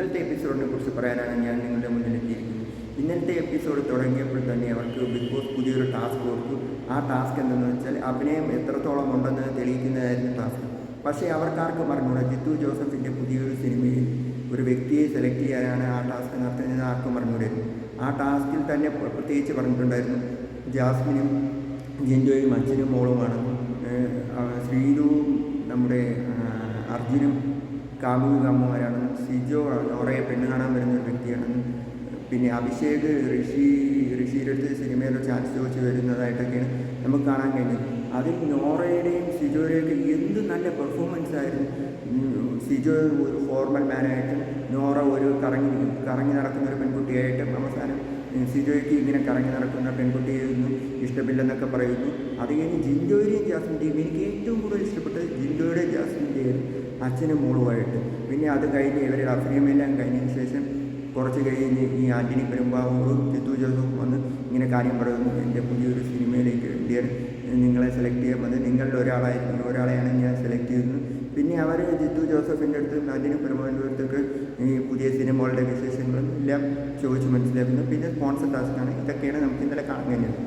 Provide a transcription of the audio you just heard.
ഇന്നലത്തെ എപ്പിസോഡിനെ കുറിച്ച് പറയാനാണ് ഞാൻ നിങ്ങളുടെ മുന്നിലെത്തിയിരിക്കുന്നത്. ഇന്നലത്തെ എപ്പിസോഡ് തുടങ്ങിയപ്പോൾ തന്നെ അവർക്ക് ബിഗ് ബോസ് പുതിയൊരു ടാസ്ക് കൊടുത്തു. ആ ടാസ്ക് എന്തെന്ന് വെച്ചാൽ അഭിനയം എത്രത്തോളം ഉണ്ടെന്ന് തെളിയിക്കുന്നതായിരുന്നു ടാസ്ക്. പക്ഷേ അവർക്കാർക്കും അറിഞ്ഞൂടാ ജിത്തു ജോസഫിൻ്റെ പുതിയൊരു സിനിമയിൽ ഒരു വ്യക്തിയെ സെലക്ട് ചെയ്യാനാണ് ആ ടാസ്ക് നടത്തുന്നത്. ആർക്കും അറിഞ്ഞൂടായിരുന്നു. ആ ടാസ്കിൽ തന്നെ പ്രത്യേകിച്ച് പറഞ്ഞിട്ടുണ്ടായിരുന്നു ജാസ്മിനും ജിൻഡോയും അച്ഛനും മോളുമാണ്, ശ്രീധുവും നമ്മുടെ അർജുനും കാമുക അമ്മമാരാണെന്നും, സിജോ നോറയെ പെണ്ണ് കാണാൻ വരുന്നൊരു വ്യക്തിയാണെന്നും, പിന്നെ അഭിഷേക് ഋഷിയുടെ അടുത്ത് സിനിമയിലോ ചാൻസ് ചോദിച്ച് വരുന്നതായിട്ടൊക്കെയാണ് നമുക്ക് കാണാൻ കഴിഞ്ഞത്. അതിൽ നോറയുടെയും സിജോയുടെയൊക്കെ എന്ത് നല്ല പെർഫോമൻസ് ആയിരുന്നു. സിജോ ഒരു ഫോർമൽ മാനായിട്ടും നോറ ഒരു കറങ്ങി നടക്കുന്ന ഒരു പെൺകുട്ടിയായിട്ടും അവസാനം സിജോയ്ക്ക് ഇങ്ങനെ കറങ്ങി നടക്കുന്ന പെൺകുട്ടിയൊന്നും ഇഷ്ടമില്ലെന്നൊക്കെ പറയുന്നു. അത് കഴിഞ്ഞ് ജിൻഡോയുടെയും ജാസ്മിൻ്റെയും എനിക്ക് ഏറ്റവും കൂടുതൽ ഇഷ്ടപ്പെട്ടത് ജിൻഡോയുടെയും ജാസ്മിൻ്റെയും അച്ഛനും മോളുമായിട്ട്. പിന്നെ അത് കഴിഞ്ഞ് ഇവരുടെ അഭിനയമെല്ലാം കഴിഞ്ഞതിന് ശേഷം കുറച്ച് കഴിഞ്ഞ് ഈ ആൻ്റണി പെരുമ്പാവൂറും ജിത്തു ജോസഫും വന്ന് ഇങ്ങനെ കാര്യം പറയുന്നു, എൻ്റെ പുതിയൊരു സിനിമയിലേക്ക് വേണ്ടിയാണ് നിങ്ങളെ സെലക്ട് ചെയ്യുന്നത്, നിങ്ങളുടെ ഒരാളെയാണ് ഞാൻ സെലക്ട് ചെയ്യുന്നത്. പിന്നെ അവർ ജിത്തു ജോസഫിൻ്റെ അടുത്തും ആൻ്റണി പെരുമ്പാവൂരിൻ്റെ അടുത്തൊക്കെ ഈ പുതിയ സിനിമകളുടെ വിശേഷങ്ങളും എല്ലാം ചോദിച്ച് മനസ്സിലാക്കുന്നു. പിന്നെ സ്പോൺസർ ടാസ്ക്കാണ്. ഇതൊക്കെയാണ് നമുക്ക് ഇന്നലെ കാണാൻ കഴിഞ്ഞത്.